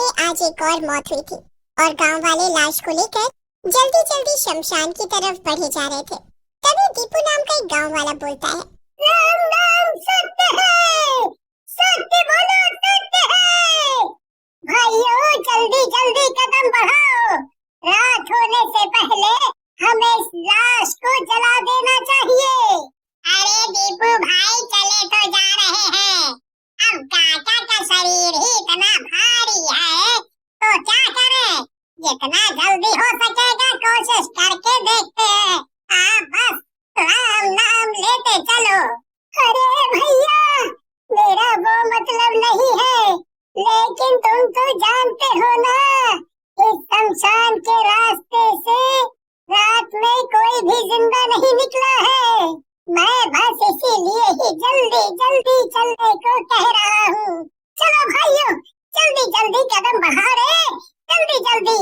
में आज एक और मौत हुई थी और गांव वाले लाश को लेकर जल्दी जल्दी शमशान की तरफ बढ़े जा रहे थे। तभी दीपू नाम का एक गांव वाला बोलता है, राम राम, सत्य है, सत्य बोलो, सत्य है। भाइयों, जल्दी जल्दी कदम बढ़ाओ, रात होने से पहले हमें इस लाश को जला देना चाहिए। अरे दीपू भाई, चले तो जा रहे हैं, अब काका का शरीर ही इतना भारी है तो क्या करें, जितना जल्दी हो सकेगा कोशिश करके देखते हैं। आप बस राम नाम लेते चलो। अरे भैया, मेरा वो मतलब नहीं है, लेकिन तुम तो जानते हो ना, इस शमशान के रास्ते से रात में कोई भी जिंदा नहीं निकला है। मैं बस इसीलिए ही जल्दी जल्दी चलने को कह रहा हूँ। चलो भाइयों, जल्दी जल्दी कदम बढ़ा रे, जल्दी जल्दी।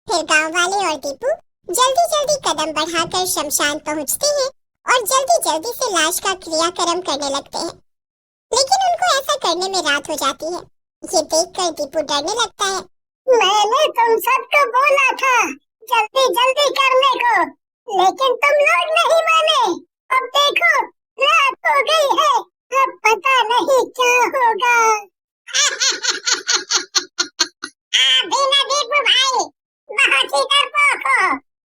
फिर गांव वाले और दीपू जल्दी जल्दी कदम बढ़ाकर शमशान पहुँचते हैं और जल्दी जल्दी से लाश का क्रियाक्रम करने लगते हैं। लेकिन उनको ऐसा करने में रात हो जाती है। ये देखकर दीपू डरने लगता है। मैंने तुम सबको बोला था जल्दी जल्दी करने को, लेकिन तुम लोग नहीं माने। अब देखो, रात हो गई है, अब पता नहीं क्या होगा। बिना दीपू भाई, बहुत ही डरपोक हो।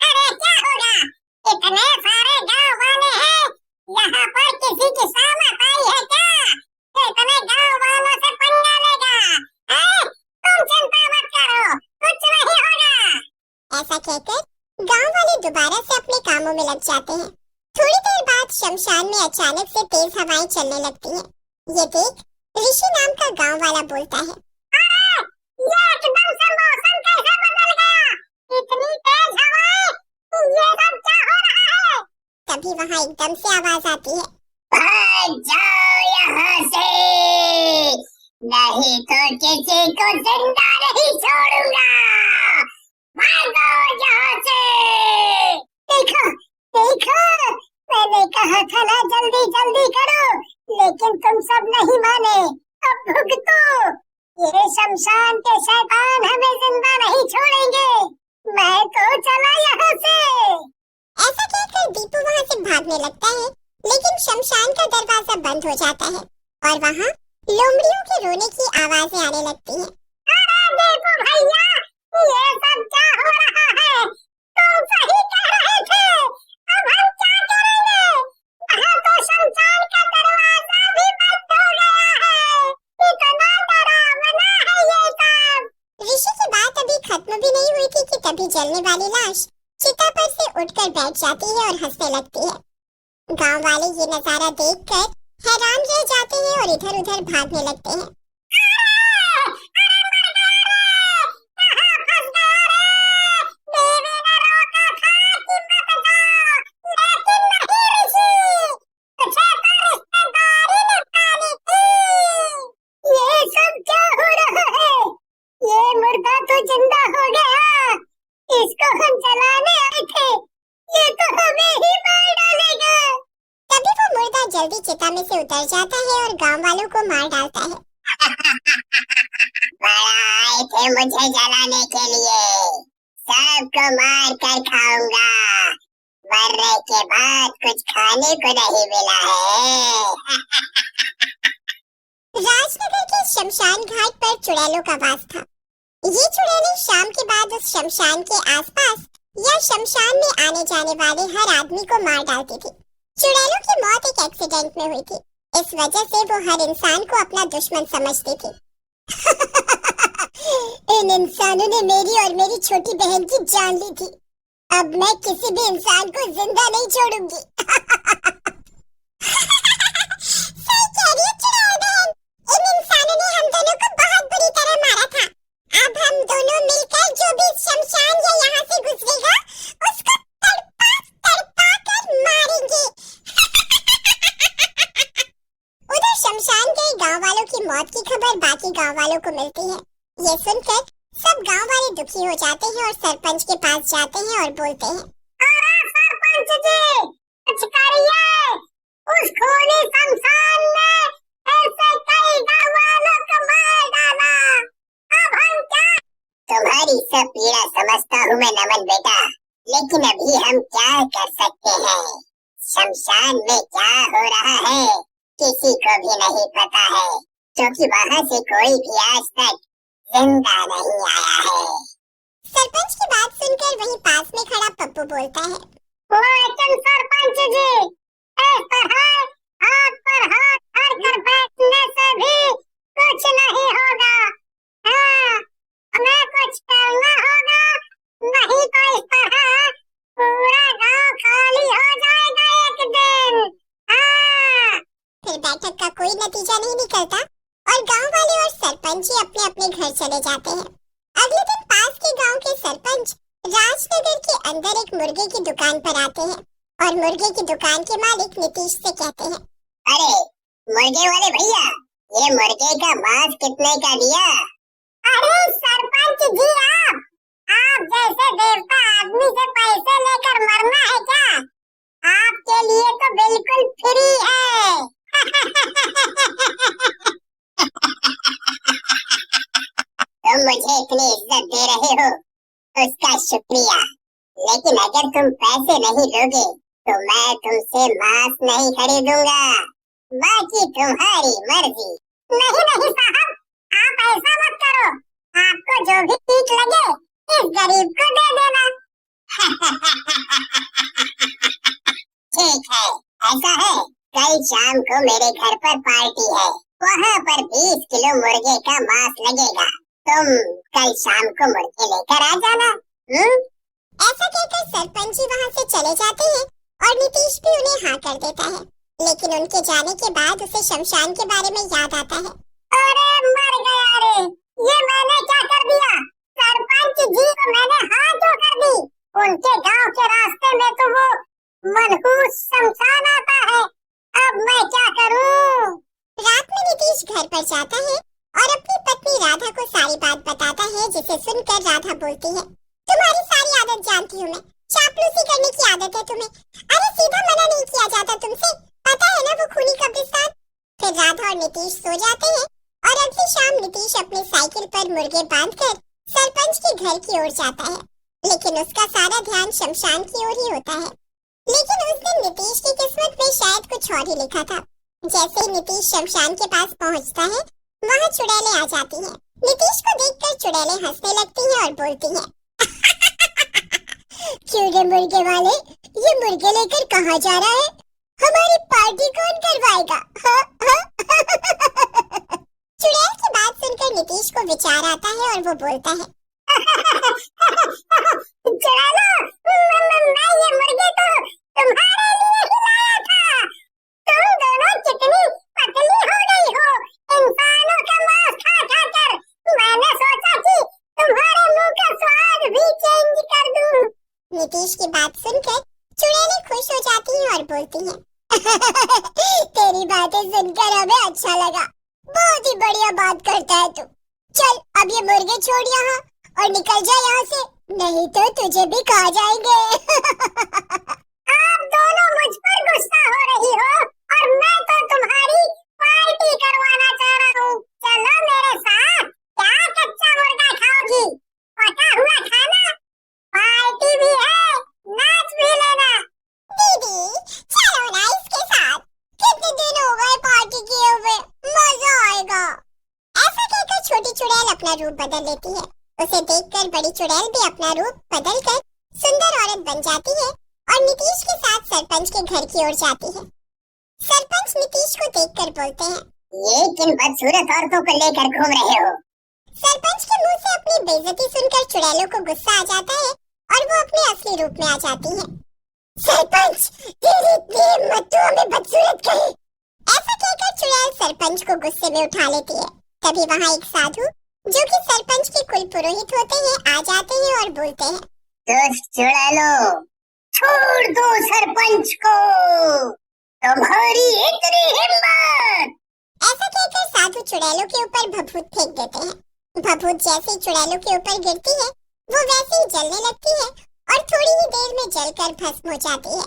अरे क्या होगा, इतने सारे गांव वाले हैं, यहाँ पर किसी की सामत आई है क्या? इतने गांव वालों से पंगा लेगा? तुम चिंता मत करो, कुछ नहीं होगा। ऐसा कहकर गांव वाले दोबारा से अपने कामों में लग जाते हैं। थोड़ी देर बाद शमशान में अचानक से तेज हवाएं चलने लगती हैं। ये देख ऋषि नाम का गांव वाला बोलता है, अरे ये एकदम से मौसम कैसे बदल गया, इतनी तेज हवाएं, ये सब क्या हो रहा है? तभी वहाँ एकदम से आवाज आती है, भाग जाओ यहाँ से, नहीं तो किसी को जिंदा नहीं छोड़ूंगा, भागो यहाँ से। देखो देखो, मैंने कहा था ना जल्दी जल्दी करो, लेकिन तुम सब नहीं माने। अब भुगतो, ये शमशान के शैतान हमें जिंदा नहीं छोड़ेंगे। मैं तो चला यहाँ से। ऐसा कहकर दीपू वहाँ से भागने लगता है, लेकिन शमशान का दरवाजा बंद हो जाता है और वहाँ लोमड़ियों के रोने की आवाजें आने लगती हैं। अरे दीपू भैया, ये सब क्या हो रहा है? तुम सही कह रहे थे, अब हम क्या करेंगे? वहाँ तो शमशान का दरवाजा भी बंद हो गया है। इतना डरावना है ये सब। ऋषि की बात अभी खत्म भी नहीं हुई थी कि तभी जलने वाली लाश चिता पर से उठकर बैठ जाती है और हंसने लगती है। गांव वाले ये नजारा देखकर हैरान रह जाते हैं और इधर उधर भागने लगते हैं। तो जिंदा हो गया, इसको हम जलाने आए थे, ये तो हमें ही मार डालेगा। तभी वो मुर्दा जल्दी चिता में से उतर जाता है और गांव वालों को मार डालता है। आए थे मुझे जलाने के लिए, सबको मार कर खाऊंगा, मरने के बाद कुछ खाने को नहीं मिला है। राजनगर के शमशान घाट पर चुड़ैलों का वास था। ये चुड़ैलें शाम के बाद उस शमशान के आसपास या शमशान में आने जाने वाले हर आदमी को मार डालती थी। चुड़ैलों की मौत एक एक्सीडेंट में हुई थी, इस वजह से वो हर इंसान को अपना दुश्मन समझती थी। इन इंसानों ने मेरी और मेरी छोटी बहन की जान ली थी, अब मैं किसी भी इंसान को जिंदा नहीं छोड़ूंगी। सही कह रही है चुड़ैल बहन, इन इंसानों ने हम दोनों को बहुत बुरी तरह मारा था। अब हम दोनों मिलकर जो भी शमशान या यहाँ से गुजरेगा उसको तड़पा तड़पा कर मारेंगे। उधर शमशान गए गांव वालों की मौत की खबर बाकी गांव वालों को मिलती है। ये सुनकर सब गांव वाले दुखी हो जाते हैं और सरपंच के पास जाते हैं और बोलते हैं, अरे सरपंच जी, कुछ करिए, उस खूनी शमशान ने ऐसे कई गांव वालों को मार डाला, अब हम क्या सब पीड़ा समझता हूँ मैं नमन बेटा, लेकिन अभी हम क्या कर सकते हैं? शमशान में क्या हो रहा है किसी को भी नहीं पता है, क्योंकि वहाँ से कोई भी आज तक जिंदा नहीं आया है। सरपंच की बात सुनकर वहीं पास में खड़ा पप्पू बोलता है, तुम सरपंच जी, इस तरह हाथ पर हाथ धरकर बैठने से भी कुछ नहीं होगा। हाँ, हमें कुछ करना होगा, नहीं तो इस तरह पूरा गांव खाली हो जाएगा एक दिन। हाँ। फिर बैठक का कोई नतीजा नहीं निकलता और गांव वाले और सरपंच ही अपने अपने घर चले जाते हैं। अगले दिन पास के गांव के सरपंच राजनगर के अंदर एक मुर्गे की दुकान पर आते हैं और मुर्गे की दुकान के मालिक नीतीश से कहते हैं, अरे मुर्गे वाले भैया, ये मुर्गे का मांस कितने का दिया? अरे सरपंच जी, आप जैसे देवता आदमी से पैसे लेकर मरना है क्या? आपके लिए तो बिल्कुल फ्री है। तुम मुझे इतनी इज्जत दे रहे हो उसका शुक्रिया, लेकिन अगर तुम पैसे नहीं दोगे तो मैं तुमसे मांस नहीं खरीदूंगा, बाकी तुम्हारी मर्जी। नहीं नहीं साहब, आप ऐसा मत करो, आपको जो भी ठीक लगे इस गरीब को दे देना। ठीक है, ऐसा है, कल शाम को मेरे घर पर पार्टी है, वहाँ पर 20 किलो मुर्गे का मांस लगेगा, तुम कल शाम को मुर्गे लेकर आ जाना। ऐसा कहकर सरपंच जी वहाँ से चले जाते हैं और नीतीश भी उन्हें हाँ कर देता है, लेकिन उनके जाने के बाद उसे शमशान के बारे में याद आता है। अरे मर गया रे, ये मैंने क्या कर दिया? सरपंच जी को मैंने हाँ क्यों कर दी? उनके गांव के रास्ते में तो वो मनहूस शमशान आता है, अब मैं क्या करूं? रात में नीतीश घर पर जाता है और अपनी पत्नी राधा को सारी बात बताता है, जिसे सुनकर राधा बोलती है, तुम्हारी सारी आदत जानती हूँ मैं, चापलूसी करने की आदत है तुम्हें। अरे सीधा मना नहीं किया जाता तुमसे, पता है ना वो खूनी कब्रिस्तान। फिर राधा और नीतीश सो जाते हैं और अगली शाम नीतीश अपनी साइकिल पर मुर्गे बांधकर सरपंच के घर की ओर जाता है, लेकिन उसका सारा ध्यान शमशान की ओर ही होता है। लेकिन उस दिन नीतीश की किस्मत में शायद कुछ और ही लिखा था। जैसे ही नीतीश शमशान के पास पहुंचता है, वहाँ चुड़ैलें आ जाती हैं। नीतीश को देखकर चुड़ैलें हंसने लगती हैं और बोलती हैं, क्यों रे मुर्गे वाले, ये मुर्गे लेकर कहाँ जा रहा है? हमारी पार्टी कौन करवाएगा? चुड़ैल की बात सुनकर नीतीश को विचार आता है और वो बोलता है, चलो, मैं ये मुर्गे तो तुम्हारे लिए ही लाया था। तुम दोनों कितनी पतली हो गई हो इंसानों का मांस खा खा कर, मैंने सोचा कि तुम्हारे मुंह का स्वाद भी चेंज कर दूं। नीतीश की बात सुनकर चुड़ैलें खुश हो जाती हैं और बोलती हैं, तेरी बातें सुनकर हमें अच्छा लगा, बहुत ही बढ़िया बात करता है तू। चल अब ये मुर्गे छोड़ यहाँ और निकल जा यहाँ से, नहीं तो तुझे भी खा जाएंगे। आप दोनों मुझ पर गुस्सा हो रही हो और मैं तो तुम्हारी पार्टी करवाना चाह रहा हूँ। चलो मेरे साथ, क्या कच्चा मुर्गा खाओगी? पका हुआ खाना, पार्टी भी है, नाच भी लेना। दीदी चलो ना इसके साथ, कितने दिन हो गए पार्टी किए हुए, मजा आएगा। ऐसा कहकर छोटी चुड़ैल अपना रूप बदल लेती है। उसे देखकर बड़ी चुड़ैल भी अपना रूप बदलकर सुंदर औरत बन जाती है और नीतीश के साथ सरपंच के घर की ओर जाती है। सरपंच नीतीश को देखकर बोलते हैं, ये किन बदसूरत औरतों को लेकर घूम रहे हो? सरपंच के मुंह से अपनी बेइज्जती सुनकर चुड़ैलों को गुस्सा आ जाता है और वो अपने असली रूप में आ जाती है। सरपंच तेरी इतनी हिम्मत, तो हमें बदसूरत कही। ऐसा कहकर चुड़ैल सरपंच को गुस्से में उठा लेती है। तभी वहाँ एक साधु जो कि सरपंच के कुल पुरोहित होते हैं आ जाते हैं और बोलते हैं, दुष्ट चुड़ैलों, छोड़ दो सरपंच को, तुम्हारी इतनी हिम्मत। ऐसा कहकर साधु चुड़ैलों के ऊपर भभूत फेंक देते हैं। भभूत जैसे ही चुड़ैलों के ऊपर गिरती है, वो वैसे ही जलने लगती है और थोड़ी ही देर में जलकर भस्म हो जाती है।